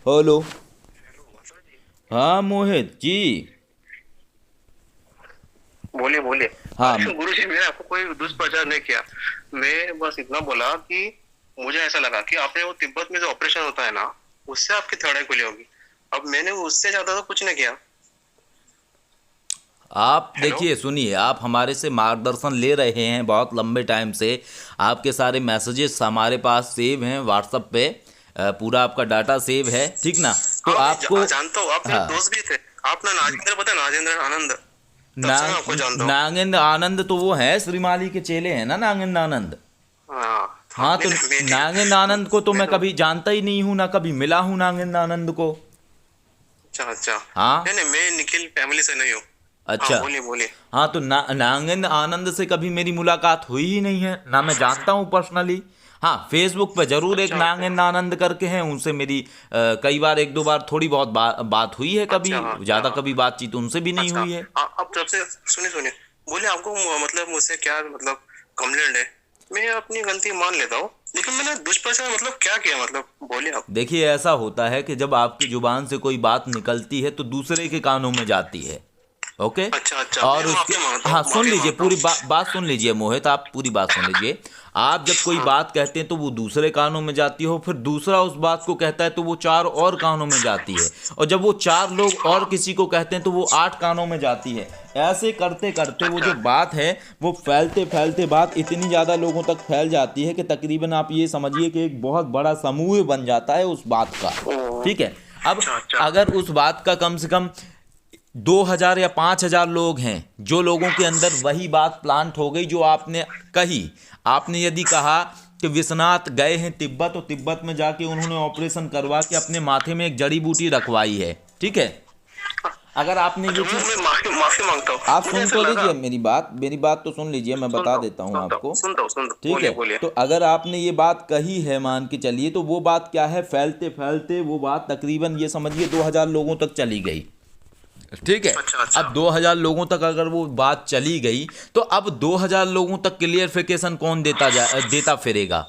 Hello. हाँ मोहित जी। बोलिए बोलिए। हाँ अरे गुरु जी, मैंने आपको कोई दुष्प्रचार नहीं किया। मैं बस इतना बोला कि मुझे ऐसा लगा कि आपने वो तिब्बत में जो ऑपरेशन होता है ना, उससे आपकी थर्ड आई खुली होगी। अब मैंने उससे ज्यादा तो कुछ नहीं किया। आप हेलो। देखिए सुनिए, आप हमारे से मार्गदर्शन ले रहे हैं बहुत लंबे टाइम से। आपके सारे मैसेजेस हमारे पास सेव हैं व्हाट्सएप पे। पूरा आपका डाटा सेव है, ठीक ना। तो हाँ, मैं आपको जानता हूँ, आप मेरे हाँ। दोस्त भी थे। आप ना नागेंद्र, पता है, नागेंद्र आनंद। तब से मैं आपको जानता हूँ। नागेंद्र आनंद तो वो है श्रीमाली के चेले हैं ना, नागेंद्र आनंद। हाँ हाँ, हाँ नहीं तो नहीं, नागेंद्र आनंद को तो मैं मैं तो। कभी जानता ही नहीं हूँ, ना कभी मिला हूँ नागेंद्र आनंद को। अच्छा अच्छा। हाँ। नहीं नहीं, मैं निखिल फैमिली से नहीं हूँ। हाँ अच्छा। बोलिए बोलिए। हाँ तो नागेंद्र आनंद से कभी मेरी मुलाकात हुई ही नहीं है, ना मैं जानता हूँ पर्सनली। हाँ, फेसबुक पे जरूर एक अच्छा अच्छा नागेंद्र आनंद करके हैं, उनसे मेरी कई बार एक दो बार थोड़ी बहुत बात हुई है, कभी अच्छा। अच्छा ज़्यादा कभी बातचीत उनसे भी नहीं अच्छा। हुई है। अब जब से, सुनिए सुनिए, बोले आपको मतलब मुझसे क्या मतलब कंप्लेंट है। मैं अपनी गलती मान लेता हूँ, लेकिन मैंने दुष्प्रचार मतलब क्या किया, मतलब बोलिए आप। देखिए ऐसा होता है कि जब आपकी जुबान से कोई बात निकलती है तो दूसरे के कानों में जाती है। ओके। अच्छा अच्छा, मैं और उसके माफी मांगता हाँ, हूँ, सुन माफी लीजिए मांगता पूरी हूँ। बात सुन लीजिए मोहित, आप पूरी बात सुन लीजिए। आप जब कोई हाँ। बात कहते हैं तो वो दूसरे कानों में जाती हो, फिर दूसरा उस बात को कहता है तो वो चार और कानों में जाती है, और जब वो चार लोग और हाँ। किसी को कहते हैं तो वो आठ कानों में जाती है। ऐसे करते करते वो अच्छा। जो बात है, वो फैलते फैलते बात इतनी ज़्यादा लोगों तक फैल जाती है कि तकरीबन आप ये समझिए कि एक बहुत बड़ा समूह बन जाता है उस बात का। ओ। ठीक है। अब अच्छा अच्छा। अगर उस बात का कम से कम 2,000 या 5,000 लोग हैं, जो लोगों के अंदर वही बात प्लांट हो गई जो आपने कही। आपने यदि कहा कि विश्वनाथ गए हैं तिब्बत, और तिब्बत में जाके उन्होंने ऑपरेशन करवा के अपने माथे में एक जड़ी बूटी रखवाई है, ठीक है। अगर आपने अच्छा, ये चीज़, मैं माफी माफी मांगता हूँ, आप मुझे सुन ऐसा तो लगा। लीजिए मेरी बात तो सुन लीजिए, मैं बता सुनता हूँ देता हूँ सुनता हूँ आपको। सुनता हूँ सुनता हूँ, ठीक है। बोलिए बोलिए। तो अगर आपने ये बात कही है, मान के चलिए, तो वो बात क्या है, फैलते फैलते वो बात तकरीबन ये समझिए 2,000 लोगों तक चली गई। ठीक है। अच्छा अच्छा। अब 2,000 लोगों तक अगर वो बात चली गई, तो अब 2,000 लोगों तक क्लियरिफिकेशन कौन देता फिरेगा।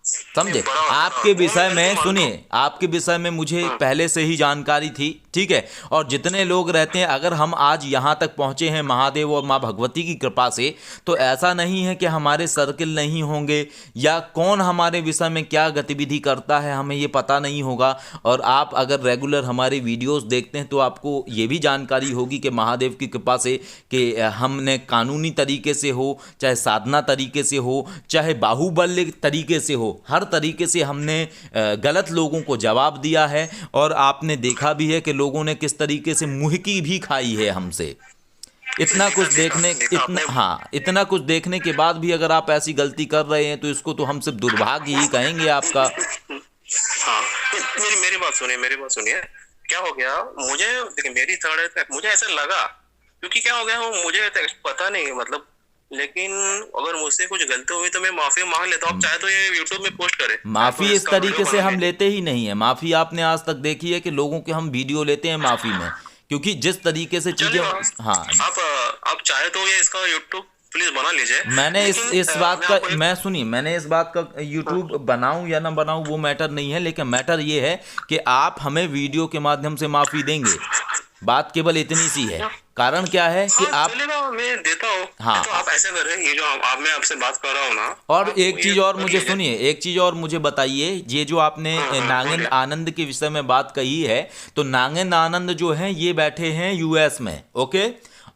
नहीं, समझे। बराबर आपके बराबर, वो मैं विषय गलती में मानता हूँ। सुनिए, आपके विषय में मुझे पहले से ही जानकारी थी, ठीक है। और जितने लोग रहते हैं, अगर हम आज यहाँ तक पहुँचे हैं महादेव और माँ भगवती की कृपा से, तो ऐसा नहीं है कि हमारे सर्किल नहीं होंगे, या कौन हमारे विषय में क्या गतिविधि करता है हमें ये पता नहीं होगा। और आप अगर रेगुलर हमारे वीडियोस देखते हैं तो आपको ये भी जानकारी होगी कि महादेव की कृपा से कि हमने कानूनी तरीके से हो, चाहे साधना तरीके से हो, चाहे बाहुबल्य तरीके से हो, हर तरीके से हमने गलत लोगों को जवाब दिया है। और आपने देखा भी है कि लोगों ने किस तरीके से मुहकी भी खाई है हमसे। इतना देखा कुछ देखा देखने देखा इतना आपने। हाँ, इतना कुछ देखने के बाद भी अगर आप ऐसी गलती कर रहे हैं तो इसको तो हम सिर्फ दुर्भाग्य ही कहेंगे आपका। हाँ, मेरी मेरी बात सुनिए, मेरी बात सुनिए। क्या हो गया, मुझे देखिए, मेरी थर्ड तक मुझे ऐसा लगा, क्योंकि क्या हो गया वो मुझे पता नहीं मतलब। लेकिन अगर मुझसे कुछ गलती हुई तो मैं माफी मांग लेता हूँ। आप चाहे तो ये यूट्यूब में पोस्ट करें, चाहे तो माफ़ी इस इसका वीडियो तरीके से बना हम के। लेते ही नहीं है। माफ़ी आपने आज तक देखी है कि लोगों के हम वीडियो लेते हैं माफ़ी में, क्योंकि जिस तरीके से चीज़ें, चलिए, हाँ। आप चाहे तो ये इसका यूट्यूब प्लीज बना लीजिए। मैंने लेकिन इस बात मैं का, आपको एक। मैं सुनिए, मैंने इस बात का यूट्यूब बनाऊं या ना बनाऊं वो मैटर नहीं है, लेकिन मैटर ये है कि आप हमें वीडियो के माध्यम से माफ़ी देंगे। बात केवल इतनी सी है। कारण क्या है कि हाँ आप, चलेगा, मैं देता हूँ। नहीं तो हाँ। आप ऐसा करें, ये जो आप मैं आपसे बात कर रहा हूँ ना, और आप एक ये चीज़ और कर मुझे लीजिए। सुनिए, एक चीज़ और मुझे बताइए, ये जो आपने नागेंद्र बोलिए। आनंद के विषय में बात कही है, तो नागेंद्र आनंद जो हैं ये बैठे हैं यूएस में, ओके।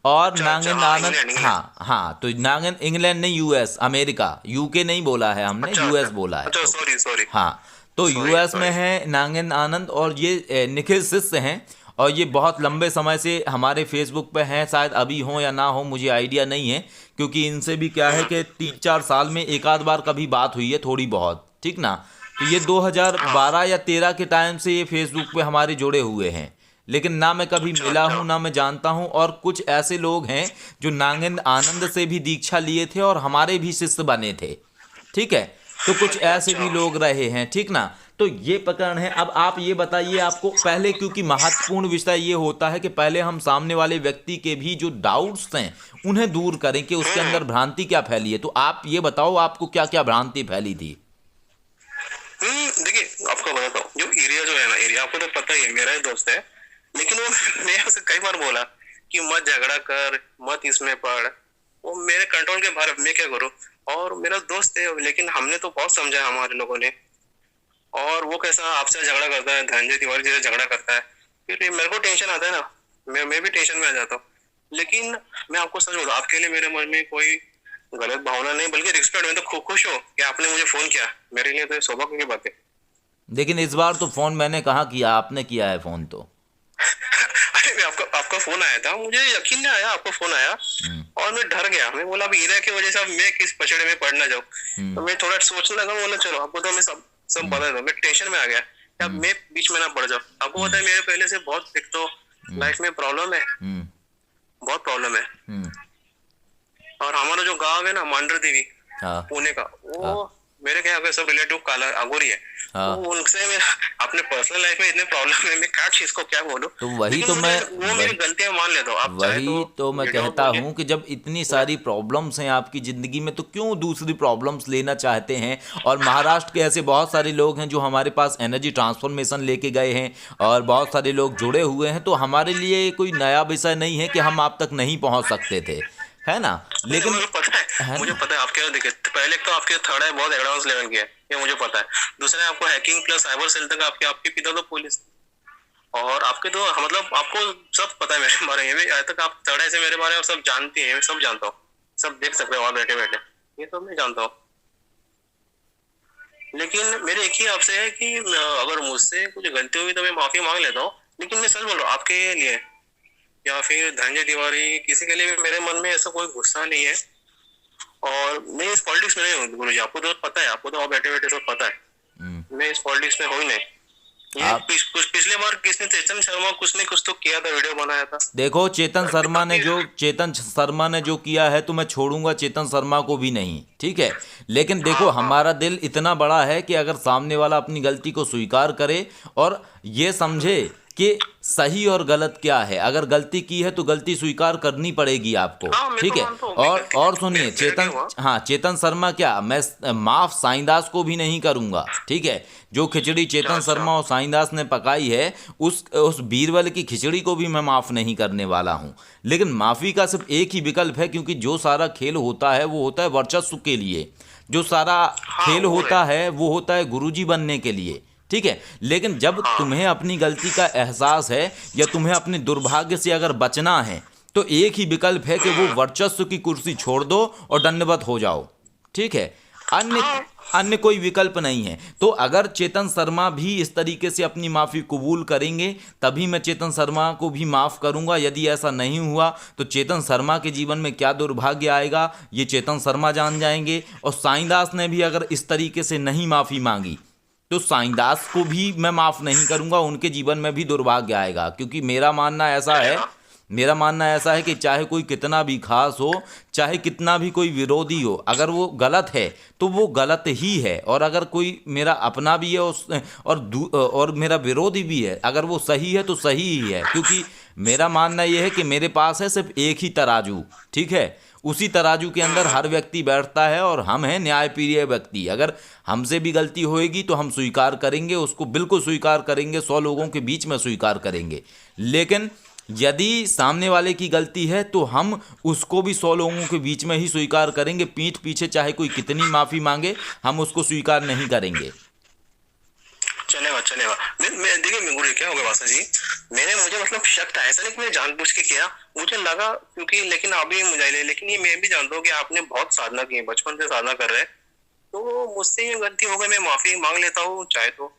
और अच्छा अच्छा, नागेंद्र हाँ, आनंद, इंग्लैंड इंग्लैंड। हाँ हाँ, तो नागेंद्र इंग्लैंड नहीं, यूएस, अमेरिका, यूके नहीं बोला है हमने, अच्छा अच्छा यूएस बोला है, अच्छा, ओके। Sorry sorry. हाँ। तो सॉरी यूएस में सॉरी। है नागेंद्र आनंद, और ये निखिल शिष्य हैं। और ये बहुत लंबे समय से हमारे फेसबुक पे हैं, शायद अभी हो या ना हो मुझे आइडिया नहीं है, क्योंकि इनसे भी क्या है कि 3-4 साल में एक आध बार कभी बात हुई है थोड़ी बहुत, ठीक ना। तो ये हाँ। 2012 या 13 के टाइम से ये फेसबुक पे हमारे जुड़े हुए हैं, लेकिन ना मैं कभी अच्छा मिला अच्छा। हूँ ना मैं जानता हूँ। और कुछ ऐसे लोग हैं जो नागेंद्र आनंद से भी दीक्षा लिए थे और हमारे भी शिष्य बने थे, ठीक है। तो कुछ अच्छा ऐसे भी अच्छा। लोग रहे हैं, ठीक ना। तो ये प्रकरण है। अब आप ये बताइए, आपको पहले, क्योंकि महत्वपूर्ण विषय ये होता है कि पहले हम सामने वाले व्यक्ति के भी जो डाउट्स हैं उन्हें दूर करें कि उसके हम्म अंदर भ्रांति क्या फैली है। तो आप ये बताओ, आपको क्या क्या भ्रांति फैली थी। देखिए, आपको बताता हूँ, जो एरिया जो है ना, एरिया आपको तो पता ही है, मेरा ही दोस्त है, लेकिन वो मैं उसे कई बार बोला कि मत झगड़ा कर, मत इसमें पड़, वो मेरे कंट्रोल के बाहर, मैं क्या करूँ। और मेरा दोस्त है, लेकिन हमने तो बहुत समझा हमारे लोगों ने। और वो कैसा आपसे झगड़ा करता है, धनंजय तिवारी जैसे झगड़ा करता है, फिर ये मेरे को टेंशन आता है ना, मैं भी टेंशन में आ जाता हूँ। लेकिन मैं आपको सच बोलूं, आपके लिए मेरे मन में कोई गलत भावना नहीं, बल्कि रिस्पेक्ट। मैं तो खूब खुश हूँ कि आपने मुझे फोन किया, मेरे लिए तो ये सौभाग्य की बात है। लेकिन इस बार तो फोन मैंने कहाँ किया, आपने किया है फोन तो। अरे आपका आपका फोन आया था, मुझे यकीन नहीं आया आपको फोन आया, और मैं डर गया। मैं बोला अब हीरा की वजह से अब मैं किस पचड़े में पड़ ना जाऊं। तो मैं थोड़ा सोचने लगा, बोला चलो आपको तो मैं सब बता दो। मैं टेंशन में आ गया कि अब मैं बीच में ना पड़ जाऊं। आपको पता है मेरे पहले से बहुत, एक तो लाइफ में प्रॉब्लम है, बहुत प्रॉब्लम है। और हमारा जो गांव है ना, मांडर देवी, हाँ पुणे का, वो मेरे क्या है, सब रिलेटिव काला अगोरी है। हाँ। तो उनसे मेरा अपने पर्सनल लाइफ में इतने प्रॉब्लम है, मैं क्या चीज को क्या बोलूं। तो वही लेकिन तो मैं वो मेरी गलतियां मान लेता हूँ। आप चाहे वही तो मैं वीडियो कहता बोलिए। हूँ कि जब इतनी सारी प्रॉब्लम्स हैं आपकी ज़िंदगी में, तो क्यों दूसरी प्रॉब्लम्स लेना चाहते हैं। और महाराष्ट्र के ऐसे बहुत सारे लोग हैं जो हमारे पास एनर्जी ट्रांसफॉर्मेशन लेके गए हैं, और बहुत सारे लोग जुड़े हुए हैं। तो हमारे लिए ये कोई नया विषय नहीं है कि हम आप तक नहीं पहुँच सकते थे, है ना। लेकिन मुझे पता है, मुझे पता है आपके, देखिए पहले तो आपके थर्ड है, बहुत एडवांस लेवल की है, ये मुझे पता है। दूसरा आपको हैकिंग प्लस साइबर सेल तक, आपके पिता तो पुलिस, और आपके तो मतलब आपको सब पता है मेरे बारे में। आज तक आप थर्ड से मेरे बारे में सब जानती है, मैं सब जानता हूँ, सब देख सकते हो आप बैठे बैठे, ये सब मैं जानता हूँ। लेकिन मेरे एक ही आपसे है कि अगर मुझसे कुछ गलती हुई तो मैं माफी मांग लेता हूँ। लेकिन मैं सच बोल रहा हूँ, आपके लिए या फिर धनंजय तिवारी, किसी के लिए भी मेरे मन में ऐसा कोई गुस्सा नहीं है। और मैं इस पॉलिटिक्स में नहीं हूँ गुरु जी, आपको तो पता है, आपको तो आप बैठे बैठे सब पता है। मैं इस पॉलिटिक्स में हूँ ही नहीं। ये आप पिछले बार किसने, चेतन शर्मा कुछ ने कुछ तो किया था, वीडियो बनाया था। देखो, चेतन शर्मा ने जो किया है, तो मैं छोड़ूंगा चेतन शर्मा को भी नहीं, ठीक है। लेकिन देखो, हमारा दिल इतना बड़ा है कि अगर सामने वाला अपनी गलती को स्वीकार करे और ये समझे कि सही और गलत क्या है। अगर गलती की है तो गलती स्वीकार करनी पड़ेगी आपको, हाँ, मैं ठीक तो है। मानता हूँ, और सुनिए, मेरा क्या हुआ? चेतन शर्मा क्या, मैं माफ साईं को भी नहीं करूंगा, ठीक है। जो खिचड़ी चेतन अच्छा। शर्मा और साईं ने पकाई है, उस बीरबल की खिचड़ी को भी मैं माफ नहीं करने वाला हूं। लेकिन माफी का सिर्फ एक ही विकल्प है, क्योंकि जो सारा खेल होता है वो होता है वर्चस्व के लिए, जो सारा खेल वो होता है वो होता है गुरुजी बनने के लिए, ठीक है। लेकिन जब तुम्हें अपनी गलती का एहसास है या तुम्हें अपने दुर्भाग्य से अगर बचना है, तो एक ही विकल्प है कि वो वर्चस्व की कुर्सी छोड़ दो और दंडवत हो जाओ, ठीक है। अन्य कोई विकल्प नहीं है। तो अगर चेतन शर्मा भी इस तरीके से अपनी माफ़ी कबूल करेंगे, तभी मैं चेतन शर्मा को भी माफ़ करूंगा। यदि ऐसा नहीं हुआ तो चेतन शर्मा के जीवन में क्या दुर्भाग्य आएगा, ये चेतन शर्मा जान जाएंगे। और साईं ने भी अगर इस तरीके से नहीं माफ़ी मांगी, तो साईं को भी मैं माफ़ नहीं करूंगा, उनके जीवन में भी दुर्भाग्य आएगा। क्योंकि मेरा मानना ऐसा है कि चाहे कोई कितना भी खास हो, चाहे कितना भी कोई विरोधी हो, अगर वो गलत है तो वो गलत ही है। और अगर कोई मेरा अपना भी है और मेरा विरोधी भी है, अगर वो सही है तो सही ही है। क्योंकि मेरा मानना ये है कि मेरे पास है सिर्फ एक ही तराजू, ठीक है। उसी तराजू के अंदर हर व्यक्ति बैठता है, और हम हैं न्यायप्रिय व्यक्ति। अगर हमसे भी गलती होएगी तो हम स्वीकार करेंगे, उसको बिल्कुल स्वीकार करेंगे, 100 लोगों के बीच में स्वीकार करेंगे। लेकिन यदि सामने वाले की गलती है तो हम उसको भी 100 लोगों के बीच में ही स्वीकार करेंगे। पीठ पीछे चाहे कोई कितनी माफ़ी मांगे, हम उसको स्वीकार नहीं करेंगे। चलेगा। मैं देखिए गुरु क्या हो गया वासा जी, मुझे मतलब शक था, ऐसा नहीं कि मैं जानबूझ के किया, मुझे लगा क्योंकि, लेकिन अभी मुझे, लेकिन ये मैं भी जानता हूँ कि आपने बहुत साधना की है, बचपन से साधना कर रहे हैं, तो मुझसे ये गलती हो गई, मैं माफी मांग लेता हूँ चाहे तो।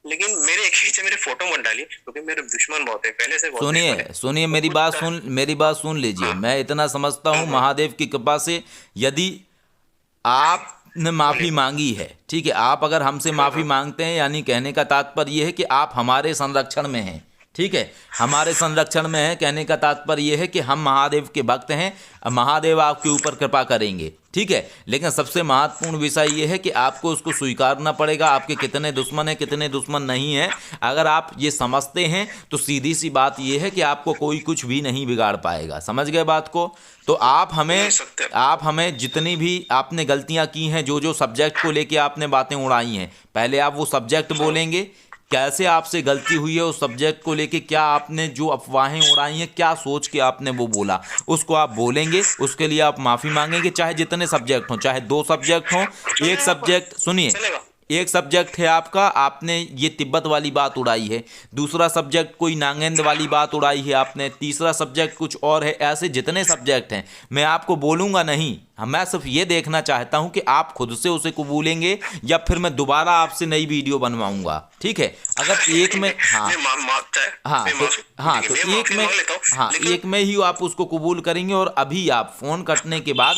लेकिन मेरे एक ही मेरे फोटो मत डालिए, क्योंकि मेरे दुश्मन बहुत है पहले से। सुनिए मेरी बात सुन लीजिए। मैं इतना समझता हूँ, महादेव की कृपा से यदि आपने माफ़ी मांगी है, ठीक है, आप अगर हमसे माफ़ी मांगते हैं, यानी कहने का तात्पर्य यह है कि आप हमारे संरक्षण में हैं, ठीक है, हमारे संरक्षण में है। कहने का तात्पर्य ये है कि हम महादेव के भक्त हैं, महादेव आपके ऊपर कृपा करेंगे, ठीक है। लेकिन सबसे महत्वपूर्ण विषय ये है कि आपको उसको स्वीकारना पड़ेगा। आपके कितने दुश्मन हैं, कितने दुश्मन नहीं हैं, अगर आप ये समझते हैं तो सीधी सी बात ये है कि आपको कोई कुछ भी नहीं बिगाड़ पाएगा। समझ गए बात को? तो आप हमें जितनी भी आपने गलतियां की हैं, जो जो सब्जेक्ट को लेके आपने बातें उड़ाई हैं, पहले आप वो सब्जेक्ट बोलेंगे, कैसे आपसे गलती हुई है उस सब्जेक्ट को लेके, क्या आपने जो अफवाहें उड़ाई हैं, क्या सोच के आपने वो बोला, उसको आप बोलेंगे। उसके लिए आप माफ़ी मांगेंगे, चाहे जितने सब्जेक्ट हों, चाहे 2 सब्जेक्ट हों, एक सब्जेक्ट सुनिए, एक सब्जेक्ट है आपका, आपने ये तिब्बत वाली बात उड़ाई है, दूसरा सब्जेक्ट कोई नागेंद्र वाली बात उड़ाई है आपने, तीसरा सब्जेक्ट कुछ और है। ऐसे जितने सब्जेक्ट हैं मैं आपको बोलूँगा नहीं, मैं सिर्फ ये देखना चाहता हूँ कि आप खुद से उसे कबूलेंगे या फिर मैं दोबारा आपसे नई वीडियो बनवाऊंगा, ठीक है। अगर एक में एक में ही आप उसको कबूल करेंगे और अभी आप फ़ोन कटने के बाद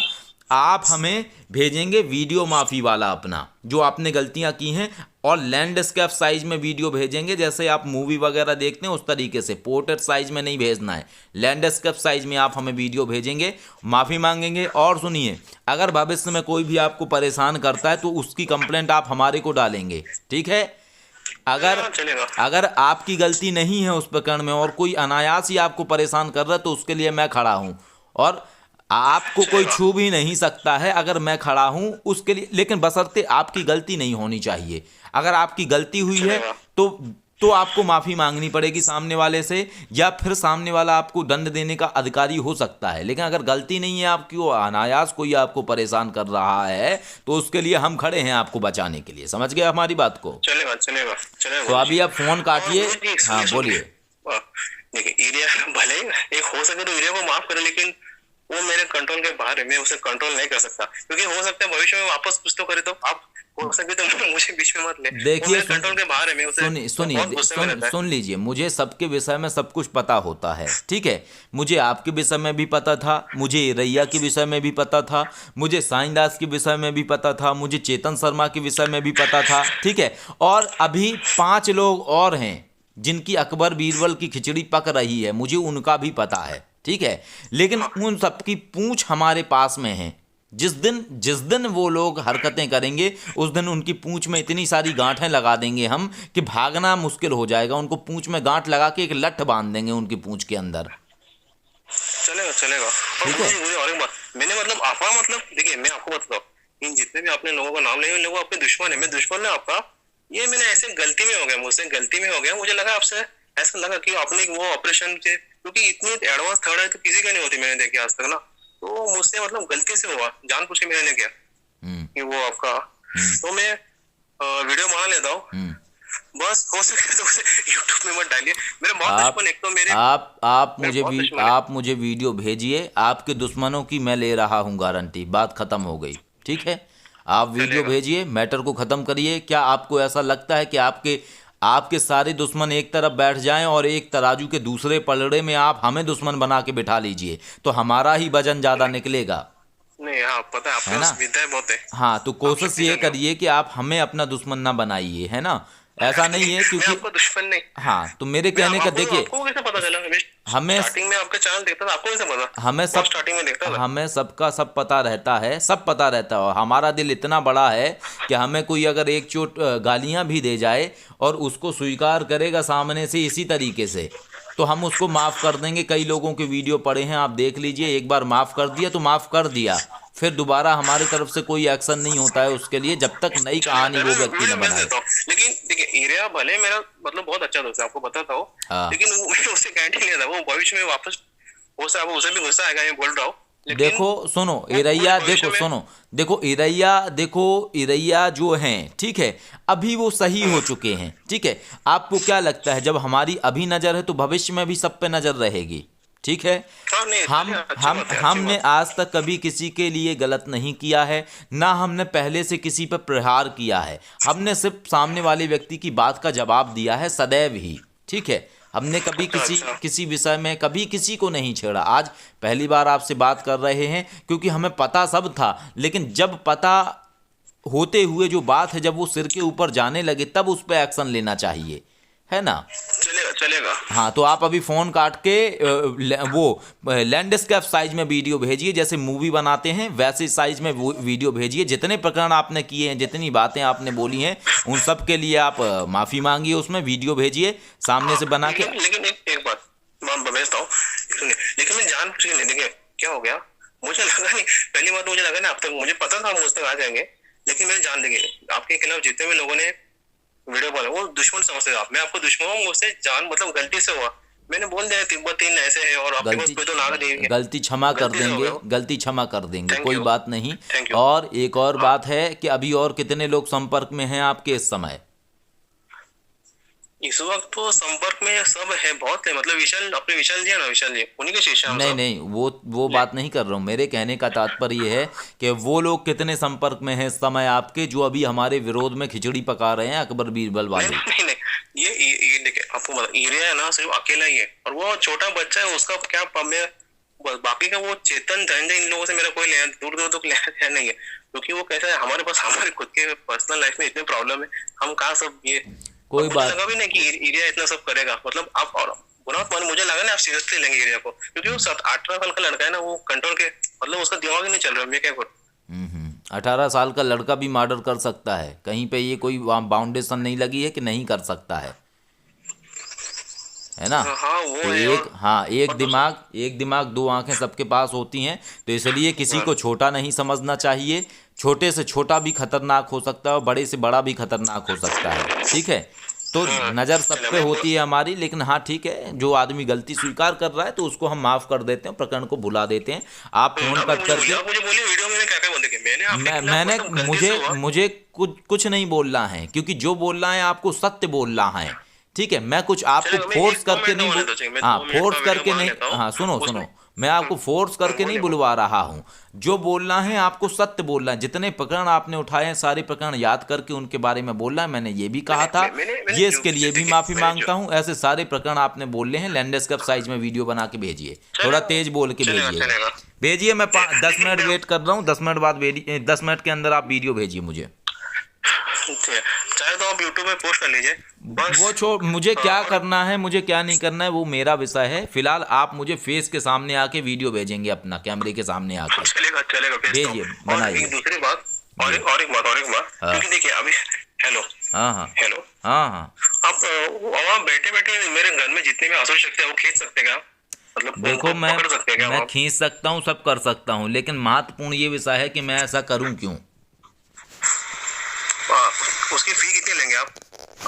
आप हमें भेजेंगे वीडियो माफ़ी वाला अपना, जो आपने गलतियां की हैं, और लैंडस्केप साइज में वीडियो भेजेंगे, जैसे आप मूवी वगैरह देखते हैं उस तरीके से। पोर्ट्रेट साइज में नहीं भेजना है, लैंडस्केप साइज में आप हमें वीडियो भेजेंगे, माफ़ी मांगेंगे। और सुनिए, अगर भविष्य में कोई भी आपको परेशान करता है तो उसकी कंप्लेंट आप हमारे को डालेंगे, ठीक है। अगर आपकी गलती नहीं है उस प्रकरण में और कोई अनायास ही आपको परेशान कर रहा है तो उसके लिए मैं खड़ा हूँ, और आपको कोई छू भी नहीं सकता है अगर मैं खड़ा हूं उसके लिए। लेकिन बशर्ते आपकी गलती नहीं होनी चाहिए। अगर आपकी गलती हुई है तो आपको माफ़ी मांगनी पड़ेगी सामने वाले से, या फिर सामने वाला आपको दंड देने का अधिकारी हो सकता है। लेकिन अगर गलती नहीं है आपकी, वो अनायास कोई आपको परेशान कर रहा है, तो उसके लिए हम खड़े हैं आपको बचाने के लिए। समझ गए हमारी बात को? चलेगा। तो अभी आप फोन काटिए। हाँ बोलिए। देखिए, एरिया भले एक हो सके तो एरिया को माफ करें, लेकिन वो मेरे कंट्रोल के बाहर है, मैं उसे कंट्रोल नहीं कर सकता। क्योंकि हो सकता है भविष्य में वापस कुछ तो करे, तो आप हो सके तो मुझे बीच में मत ले। देखिए, कंट्रोल के बाहर है, मैं उसे सुन लीजिए, मुझे सबके विषय में सब कुछ पता होता है, ठीक है। मुझे आपके विषय में भी पता था, मुझे रैया के विषय में भी पता था, मुझे साईं दास के विषय में भी पता था, मुझे चेतन शर्मा के विषय में भी पता था, ठीक है। और अभी 5 लोग और हैं जिनकी अकबर बीरबल की खिचड़ी पक रही है, मुझे उनका भी पता है, ठीक है। लेकिन उन सबकी पूंछ हमारे पास में है। जिस दिन वो लोग हरकतें करेंगे, उस दिन उनकी पूंछ में इतनी सारी गांठें लगा देंगे हम कि भागना मुश्किल हो जाएगा। उनको पूंछ में गांठ लगा के एक लठ बांध देंगे उनकी पूंछ के अंदर। चलेगा। और एक बात, मैंने अफवाह देखिए, मैं आपको बताता हूँ, इन जितने भी आपने लोगों का नाम लिए, लोग आपके दुश्मन है। मैं दुश्मन है आपका, ये मैंने ऐसे गलती में हो गया, मुझसे गलती में हो गया। मुझे लगा आपसे ऐसा लगा कि आपने वो ऑपरेशन के, क्योंकि इतनी एडवांस थर्ड है तो किसी का नहीं होती, मैंने देखी आज तक ना। तो मुझसे गलती से हुआ, जानबूझ के मैंने किया कि वो आपका। तो मैं वीडियो बना लेता हूँ, बस हो सके तो उसे यूट्यूब में मत डालिए। मेरे बहुत दुश्मन, एक तो मेरे आप मुझे वीडियो भेजिए, आपके दुश्मनों की मैं ले रहा हूँ गारंटी। बात खत्म हो गई, ठीक है। आप वीडियो भेजिए, मैटर को ख़त्म करिए। क्या आपको ऐसा लगता है कि आपके सारे दुश्मन एक तरफ बैठ जाएं और एक तराजू के दूसरे पलड़े में आप हमें दुश्मन बना के बिठा लीजिए, तो हमारा ही वजन ज़्यादा निकलेगा? नहीं, हाँ पता है, है ना? बहुत है। हाँ, तो कोशिश ये करिए कि आप हमें अपना दुश्मन ना बनाइए, है ना। ऐसा नहीं है क्योंकि आपको दुश्मन नहीं। हाँ, तो मेरे कहने का देखिए, हमें स्टार्टिंग में आपका चैनल देखता था, आपको कैसे पता? हमें सबका सब पता रहता है, सब पता रहता है। हमारा दिल इतना बड़ा है कि हमें कोई अगर एक चोट गालियां भी दे जाए और उसको स्वीकार करेगा सामने से इसी तरीके से, तो हम उसको माफ़ कर देंगे। कई लोगों के वीडियो पड़े हैं, आप देख लीजिए। एक बार माफ़ कर दिया तो माफ़ कर दिया, फिर दोबारा हमारी तरफ से कोई एक्शन नहीं होता है उसके लिए, जब तक नई कहानी वो व्यक्ति न बनाए। लेकिन देखिए, एरिया भले मेरा बहुत अच्छा दोस्त है, आपको बताता हूँ, लेकिन उसे गारंटी नहीं था वो भविष्य में वापस उसे भी गुस्सा आएगा, मैं बोल रहा हूँ। देखो सुनो इरैया जो हैं, ठीक है, अभी वो सही हो चुके हैं, ठीक है। आपको क्या लगता है, जब हमारी अभी नज़र है तो भविष्य में भी सब पे नज़र रहेगी, ठीक है। हमने आज तक कभी किसी के लिए गलत नहीं किया है, ना हमने पहले से किसी पर प्रहार किया है। हमने सिर्फ सामने वाले व्यक्ति की बात का जवाब दिया है, सदैव ही, ठीक है। हमने कभी किसी विषय में कभी किसी को नहीं छेड़ा। आज पहली बार आपसे बात कर रहे हैं क्योंकि हमें पता सब था, लेकिन जब पता होते हुए जो बात है, जब वो सिर के ऊपर जाने लगे, तब उस पर एक्शन लेना चाहिए, है ना। चलेगा। हाँ, तो आप अभी फ़ोन काट के वो लैंडस्केप साइज में वीडियो भेजिए, जैसे मूवी बनाते हैं वैसे साइज में वो वीडियो भेजिए। जितने प्रकरण आपने किए हैं, जितनी बातें आपने बोली हैं, उन सब के लिए आप माफ़ी मांगिए, उसमें वीडियो भेजिए सामने से बना के। लेकिन एक बात मैं भेजता हूँ, सुनिए। लेकिन मैं जान पूछ के नहीं, देखिए क्या हो गया, मुझे लगा नहीं, पहली बात मुझे लगा ना, अब तक मुझे पता था मुझ तक आ जाएंगे, लेकिन मैंने जान देंगे आपके खिलाफ जितने भी लोगों ने वीडियो बोला वो दुश्मन समझते थे आप। मैं आपको दुश्मन हूँ, मुझसे जान मतलब गलती से हुआ, मैंने बोल दिया तिब्बतीन ऐसे है और आपके पास कोई तो नाग नहीं है। गलती क्षमा कर गलती से हो देंगे, गया। गलती क्षमा कर देंगे, थैंक कोई यू। बात नहीं। Thank you. और एक और बात है कि अभी और कितने लोग संपर्क में हैं आपके इस समय? इस वक्त तो संपर्क में सब है, बहुत है, मतलब विशाल, अपने विशाल जी है ना, विशाल जी उन्हीं के शिष्य हम नहीं सब। नहीं, वो बात नहीं कर रहा हूँ। मेरे कहने का तात्पर्य ये है कि वो लोग कितने संपर्क में हैं इस समय आपके, जो अभी हमारे विरोध में खिचड़ी पका रहे हैं अकबर बीरबल नहीं वाले? नहीं नहीं, ये देखिए आपको बता, एरिया है ना सिर्फ अकेला ही है, और वो छोटा बच्चा है, उसका क्या बाकी का वो चेतन धनंजय इन लोगों से मेरा कोई लेना दूर दूर तक लेना नहीं है, क्योंकि वो कैसा है, हमारे पास हमारे खुद के पर्सनल लाइफ में इतने प्रॉब्लम है, हम कहाँ सब ये कोई मुझे बात लगा भी नहीं कि एरिया इतना सब करेगा, मतलब आप और बुरा मत मानो, मुझे लगा ना आप सीरियसली लेंगे एरिया को, क्योंकि वो 18 साल का लड़का है ना, वो कंट्रोल के मतलब उसका दिमाग ही नहीं चल रहा, मैं क्या करूं। 18 साल का लड़का भी मर्डर कर सकता है, कहीं पे ये कोई बाउंडेशन नहीं लगी है कि नहीं कर सकता है ना? हाँ वो तो है। एक दिमाग दो आंखें सबके पास होती हैं, तो इसलिए किसी को छोटा नहीं समझना चाहिए। छोटे से छोटा भी खतरनाक हो सकता है और बड़े से बड़ा भी खतरनाक हो सकता है, ठीक है? तो नज़र सब पे होती है हमारी, लेकिन हाँ ठीक है, जो आदमी गलती स्वीकार कर रहा है तो उसको हम माफ़ कर देते हैं, प्रकरण को भुला देते हैं। आप फोन कट करके, आप मुझे बोलिए वीडियो में क्या क्या बोल देंगे, मैंने आपके खिलाफ मैंने मतलब गलती से हुआ। मुझे कुछ नहीं बोलना है, क्योंकि जो बोलना है आपको सत्य बोलना है, ठीक है? मैं कुछ आपको चलेगा, मैं फोर्स 1-2 करके मिनट नहीं होने दो, चाहिए, मैं हाँ 2 मिनट फोर्स का करके वीडियो बना नहीं, लेता हूँ हाँ सुनो उसमें। मैं आपको फोर्स करके नहीं बोलिए। बुलवा रहा हूँ। जो बोलना है आपको सत्य बोलना है। जितने प्रकरण आपने उठाए हैं सारे प्रकरण याद करके उनके बारे में बोलना है। मैंने ये भी कहा था, मैंने ये इसके लिए भी देखिए, माफी मैंने मांगता हूँ। ऐसे सारे प्रकरण आपने बोले हैं, लैंडस्केप साइज में वीडियो बना के भेजिए, थोड़ा तेज बोल के भेजिए। भेजिए, मैं 10 मिनट वेट कर रहा हूँ, 10 मिनट बाद 10 मिनट के अंदर आप वीडियो भेजिए मुझे। चाहे तो आप यूट्यूब में पोस्ट कर लीजिए, बस वो छोड़, मुझे क्या करना है मुझे क्या नहीं करना है वो मेरा विषय है। फिलहाल आप मुझे फेस के सामने आके वीडियो भेजेंगे, अपना कैमरे के सामने आके चलेगा भेजिए, बनाइए। एक दूसरी बात और एक बात, क्योंकि देखिए अभी हेलो हेलो आप वहाँ बैठे बैठे मेरे घर में जितने भी आंसू सकते हैं वो खींच सकते हैं क्या? मतलब देखो, पकड़ सकते हैं क्या मैं आप? खींच सकता हूँ, सब कर सकता हूँ, लेकिन महत्वपूर्ण ये विषय है कि मैं ऐसा करूँ क्यों। उसकी फी कितनी लेंगे आप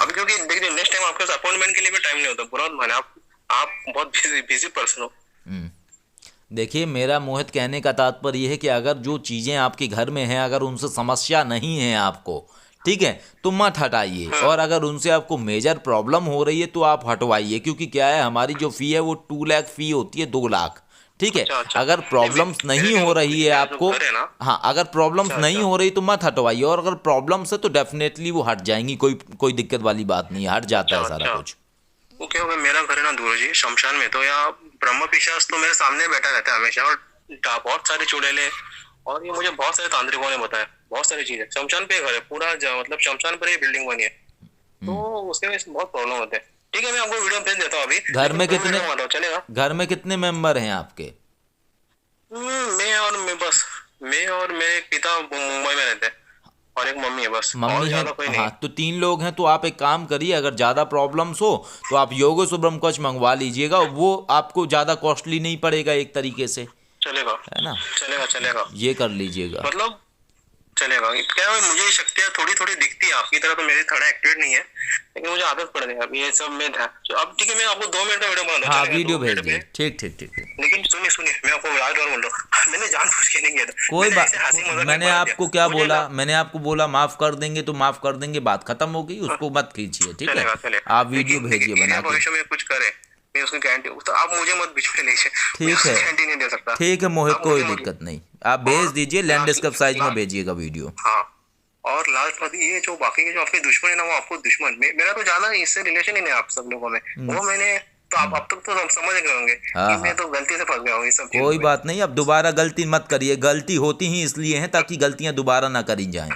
अभी? क्योंकि देखिए नेक्स्ट टाइम आपके पास अपॉइंटमेंट के लिए भी टाइम नहीं होता, बुरा मत माने, आप बहुत बिजी पर्सन हो। देखिए, मेरा मोहित कहने का तात्पर्य ये है कि अगर जो चीज़ें आपके घर में हैं, अगर उनसे समस्या नहीं है आपको, ठीक है, तो मत हटाइए। और अगर उनसे आपको मेजर प्रॉब्लम हो रही है तो आप हटवाइए, क्योंकि क्या है, हमारी जो फ़ी है वो 2 लाख फ़ी होती है, 2 लाख, ठीक है? अच्छा। अगर प्रॉब्लम्स नहीं हो रही है आपको, हाँ, अगर प्रॉब्लम्स नहीं हो रही तो मत हटवाइए, और अगर प्रॉब्लम्स है तो डेफिनेटली वो हट जाएंगी, कोई दिक्कत वाली बात नहीं है, हट जाता है सारा कुछ। वो क्या होगा, मेरा घर है ना दूर जी शमशान में, तो यहाँ ब्रह्म पिशाच तो मेरे सामने बैठा रहता है हमेशा, और बहुत सारे चुड़ैले, और ये मुझे बहुत सारे तांत्रिकों ने बताया, बहुत सारी चीजें। शमशान पे घर है पूरा, मतलब शमशान पर ही बिल्डिंग बनी है, तो उसके वजह से बहुत प्रॉब्लम होते हैं। ठीक है, मैं आपको वीडियो भेज देता हूँ अभी। घर में चलेगा? घर में कितने मेंबर हैं आपके? मैं और मेरे पिता मुंबई में रहते हैं, और एक मम्मी है, बस मम्मी है, कोई नहीं। हाँ, तो 3 लोग हैं। तो आप एक काम करिए, अगर ज़्यादा प्रॉब्लम्स हो तो आप योगो सुब्रम कवच मंगवा लीजिएगा, वो आपको ज़्यादा कॉस्टली नहीं पड़ेगा एक तरीके से, चलेगा, है ना? चलेगा ये कर लीजिएगा, मतलब चलेगा। क्या है, मुझे शक्तियाँ थोड़ी थोड़ी दिखती है, आपकी तरह तो मेरी थोड़ा एक्टिवेट नहीं है, लेकिन मुझे आदत पड़ गई अब ये सब में था। तो अब ठीक है, मैं आपको 2 मिनट का वीडियो बना, हाँ, वीडियो भेज दिए, ठीक। लेकिन सुनिए, मैं आपको याद और बोल रहा हूँ, मैंने जानबूझ के नहीं किया था, कोई बात, मैंने आपको क्या बोला, मैंने आपको बोला माफ कर देंगे तो माफ कर देंगे, बात खत्म हो गई, उसको मत खींचिए, ठीक है? आप वीडियो भेजिए बना के, भविष्य में कुछ करे मैं उसकी गारंटी, तो आप मुझे मत बीच में लीजिए, ठीक है? गारंटी नहीं दे सकता। ठीक है मोहित, कोई दिक्कत नहीं, आप भेज दीजिए, लैंडस्केप साइज में भेजिएगा वीडियो। हाँ, और लास्ट बात ये, जो बाकी के जो आपके दुश्मन है ना, वो आपको दुश्मन, मेरा तो ज्यादा इससे रिलेशन ही नहीं आप सब लोगों में, वो मैंने तो आप अब तक तो समझ गए होंगे कि मैं तो गलती से फंस गया हूँ, ये सब कोई बात नहीं, अब दोबारा गलती मत करिए। गलती होती ही इसलिए है ताकि गलतियां दोबारा ना करी जाएं।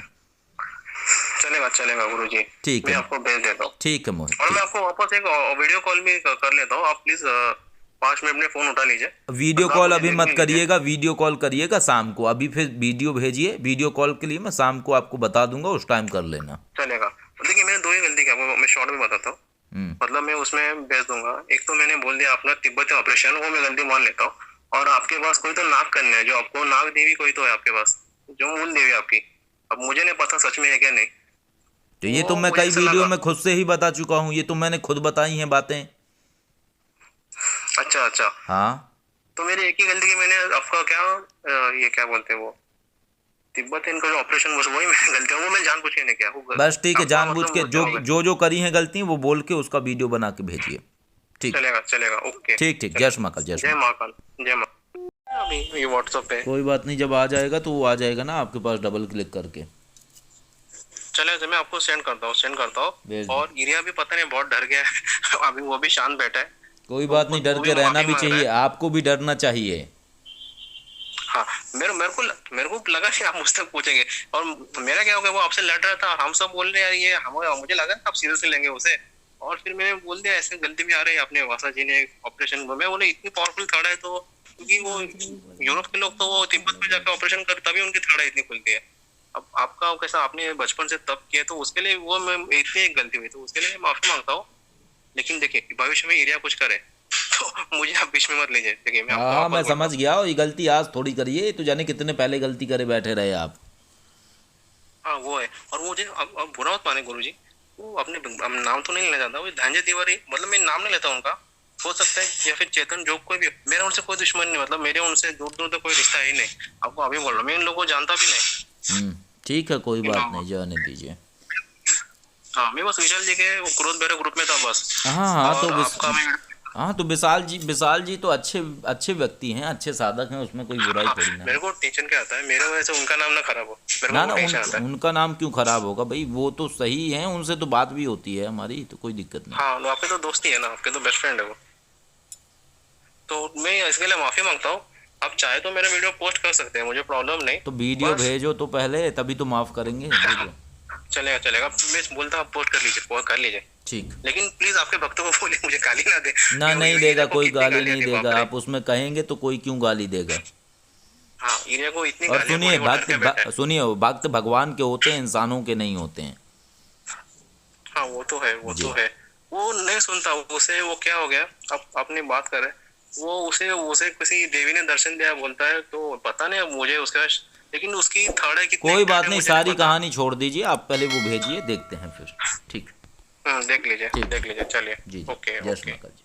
चलेगा। चलेगा गुरुजी। ठीक मैं है, आपको भेज देता हूँ। ठीक है मोहित, और मैं ठीक। आपको वापस एक वीडियो कॉल भी कर लेता हूँ। आप प्लीज 5 मिनट में फोन उठा लीजिए। वीडियो मतलब आप कॉल मुझे अभी देख मत भी लीजिए। करिएगा, वीडियो कॉल करिएगा शाम को। अभी फिर वीडियो भेजिए, वीडियो कॉल के लिए मैं शाम को आपको बता दूंगा, उस टाइम कर लेना। चलेगा। देखिए मैंने 2 ही गलती किया, मैं शॉर्ट में बताता हूँ। हम्म। मतलब मैं उसमें भेज दूंगा। एक तो मैंने बोल दिया अपना तिब्बती ऑपरेशन, वो मैं गलती मान लेता हूँ। और आपके पास कोई तो नाग कन्या है, जो आपको नाग देवी कोई तो है आपके पास, जो मूल देवी है आपकी। अब मुझे नहीं पता सच में है क्या नहीं। तो ये तो वो मैं मुझे कई ऐसा वीडियो लगा। में खुद से ही बता चुका हूँ, ये तो मैंने खुद बताई हैं बातें। अच्छा अच्छा। हाँ, तो मेरी एक ही गलती की, मैंने आपका क्या ये क्या बोलते हैं वो तिब्बत इनका जो ऑपरेशन, वही मेरी गलती है। वो मैं जानबूझ के नहीं किया वो बस ठीक है, आपका जानबूझ मतलब के मुझसे जो हो गया। जो जो करी हैं गलती वो बोल के उसका वीडियो बना के भेजिए। ठीक, चलेगा चलेगा, ओके। ठीक, ठीक। जय चलेगा। महाकाल, जय जय महाकाल। महाकाल। जय महाकाल। अभी ये व्हाट्सएप पे कोई बात नहीं, जब आ जाएगा तो वो आ जाएगा ना आपके पास, डबल क्लिक करके चलेगा। मैं आपको सेंड करता हूँ। भेज दो। और एरिया भी पता नहीं बहुत डर गया है अभी वो भी शांत बैठा है। कोई तो बात नहीं, डर वो भी के रहना माफी भी मांग रहा चाहिए, है। आपको भी डरना चाहिए। हाँ, मेरे को लगा कि आप मुझसे पूछेंगे। और मेरा क्या हो गया, वो आपसे लड़ रहा था, हम सब बोल रहे हैं यार ये हम, मुझे लगा आप सीरियसली लेंगे उसे। और फिर मैंने बोल दिया ऐसे गलती भी आ रही है अपने वासा जी ने ऑपरेशन में। मैं बोले इतनी पावरफुल थर्ड है तो, क्योंकि वो यूरोप के लोग तो वो तिब्बत में जाकर ऑपरेशन कर तभी उनकी थर्ड इतनी खुलती है। अब आपका कैसा, आपने बचपन से तब किया तो उसके लिए वो मैं इतनी एक गलती हुई तो उसके लिए मैं माफी मांगता हूँ। लेकिन देखिए भविष्य में एरिया कुछ करे तो मुझे आप बीच में मत लीजिए। देखिए मैं हाँ आपको हाँ, वापस मैं बोल रहा समझ हूँ। गया, और ये गलती आज थोड़ी करिए, तो जाने कितने पहले गलती करे बैठे रहे आप। हाँ वो है। और वो मुझे अब बुरा मत माने गुरुजी, वो अपने अब नाम तो नहीं लेना चाहता, वो धनंजय तिवारी, मतलब मैं नाम नहीं लेता उनका, हो सकता है, या फिर चेतन जोग, कोई भी। मेरा उनसे कोई दुश्मन नहीं, मतलब मेरे उनसे दूर दूर तक कोई रिश्ता है ही नहीं। आपको अभी बोल रहा हूँ, मैं इन लोगों को जानता भी नहीं ठीक है, कोई इन बात लोगों नहीं, को। जाने दीजिए। हाँ, मैं बस विशाल जी के वो क्रोध बेरे ग्रुप में था बस। हाँ हाँ, और आपका मैं हाँ तो विशाल जी तो अच्छे अच्छे व्यक्ति हैं, अच्छे साधक हैं, उसमें कोई बुराई हाँ, थोड़ी ना मेरे है। को टेंशन क्या आता है, मेरे वजह से उनका नाम ना खराब हो, मेरे को ना वो ना, टेंशन आता है। उनका नाम क्यों खराब होगा भाई, वो तो सही है, उनसे तो बात भी होती है हमारी, तो कोई दिक्कत नहीं। हाँ, तो आपके तो दोस्त ही है ना, आपके तो बेस्ट फ्रेंड है वो। तो मैं इसके लिए माफी मांगता हूँ। आप चाहे तो मेरा वीडियो पोस्ट कर सकते हैं, मुझे प्रॉब्लम नहीं। तो वीडियो बस भेजो तो पहले, तभी तो माफ़ करेंगे, भेजो। चलेगा चलेगा, मैं बोलता हूँ आप पोस्ट कर लीजिए, पोस्ट कर लीजिए। ठीक। लेकिन प्लीज आपके भक्तों को बोले मुझे गाली ना दे। ना, ये नहीं एरिया देगा, को कोई कितनी गाली गालियां नहीं दी, बाप देगा, रे। आप उसमें कहेंगे तो कोई क्यों गाली देगा। हाँ, एरिया को इतनी और गालियां सुनिए, बोली, वो डर के बैठा है। सुनिए, भक्त भगवान के होते हैं, इंसानों के नहीं होते हैं। हाँ वो तो है, वो जी। तो है। वो नहीं सुनता, उसे वो क्या हो गया, अब अपनी बात करें, वो उसे उसे किसी देवी ने दर्शन दिया बोलता है, तो पता नहीं अब मुझे उसका, लेकिन उसकी थर्ड है कितनी कोई थर्ड बात है नहीं, मुझे नहीं सारी पता। कहानी छोड़ दीजिए, आप पहले वो भेजिए, देखते हैं फिर। ठीक। देख लीजिए, ठीक। देख लीजिए, चलिए। जी जी, ओके जय ओके। श्री महाकाल जी।